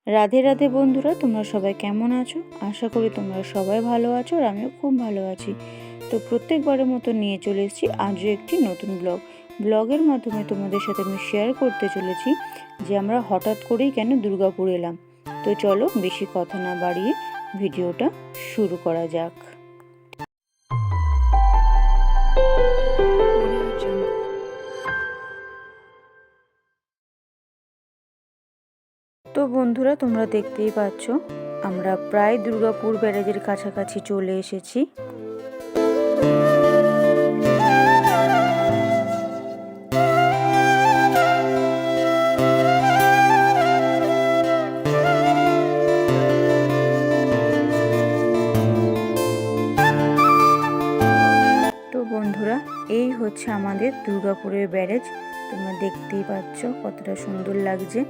রাধে রাধে বন্ধুরা, তোমরা সবাই কেমন আছো? আশা করি তোমরা সবাই ভালো আছো আর আমিও খুব ভালো আছি। তো প্রত্যেকবারের মতো নিয়ে চলে এসেছি আজও একটি নতুন ব্লগের মাধ্যমে তোমাদের সাথে আমি শেয়ার করতে চলেছি যে আমরা হঠাৎ করেই কেন দুর্গাপুর এলাম। তো চলো বেশি কথা না বাড়িয়ে ভিডিওটা শুরু করা যাক। তো বন্ধুরা, তোমরা দেখতেই পাচ্ছ আমরা প্রায় দুর্গাপুর ব্যারেজের কাছাকাছি চলে এসেছি। তো বন্ধুরা, এই হচ্ছে আমাদের দুর্গাপুরের ব্যারেজ। তোমরা দেখতেই পাচ্ছ কতটা সুন্দর লাগছে।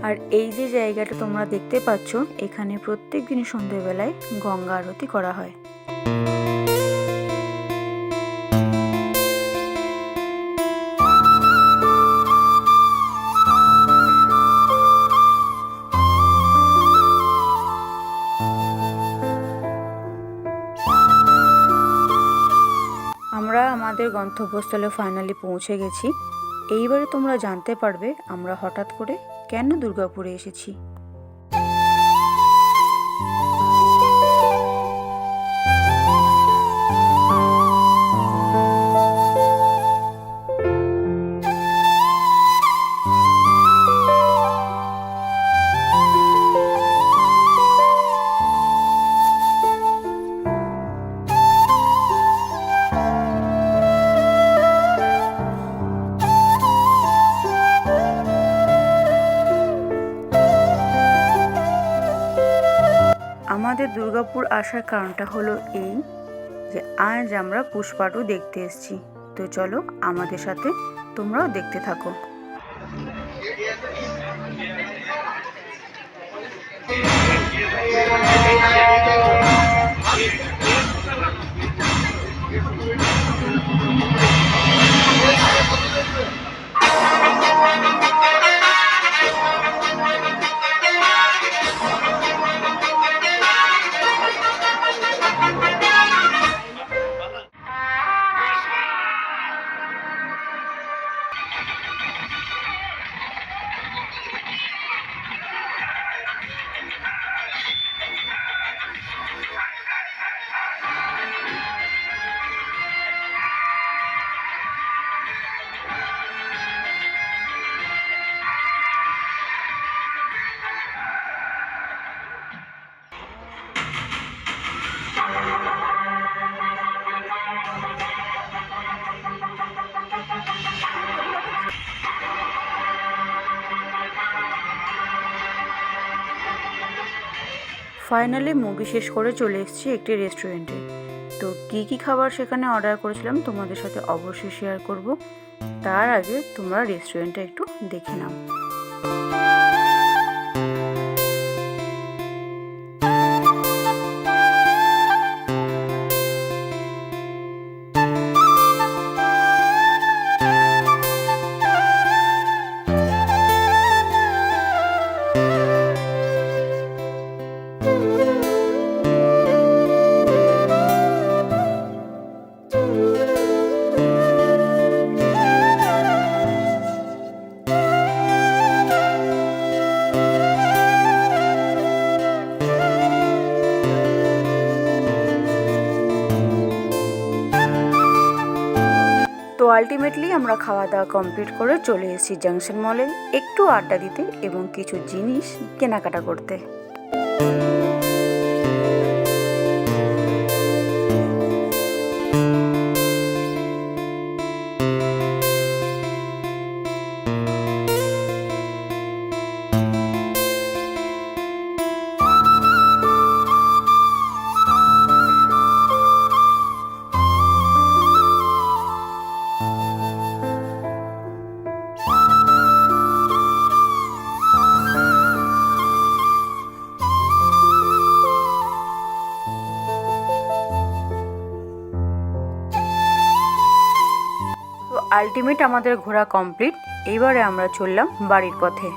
আর এই যে জায়গাটা তোমরা দেখতে পাচ্ছ, এখানে প্রত্যেক দিন সন্ধ্যেবেলায় গঙ্গা আরতি করা হয়। আমরা আমাদের গন্তব্যস্থলে ফাইনালি পৌঁছে গেছি। এইবারে তোমরা জানতে পারবে আমরা হঠাৎ করে কেন দুর্গাপুরে এসেছি। আমাদের দুর্গাপুর আসার কারণটা হলো এই যে আজ আমরা পুষ্পাটু দেখতে এসেছি। তো চলো আমাদের সাথে তোমরাও দেখতে থাকো। ফাইনালি মুভি শেষ করে চলে এসেছি একটি রেস্টুরেন্টে। তো কী খাবার সেখানে অর্ডার করেছিলাম তোমাদের সাথে অবশ্যই শেয়ার করব। তার আগে তোমরা রেস্টুরেন্টটা একটু দেখে নাও। তো আলটিমেটলি আমরা খাওয়া দাওয়া কমপ্লিট করে চলে এসেছি জাংশন মলে একটু আড্ডা দিতে এবং কিছু জিনিস কেনাকাটা করতে। আলটিমেট আমাদের ঘোরা কমপ্লিট। এইবারে আমরা চললাম বাড়ির পথে।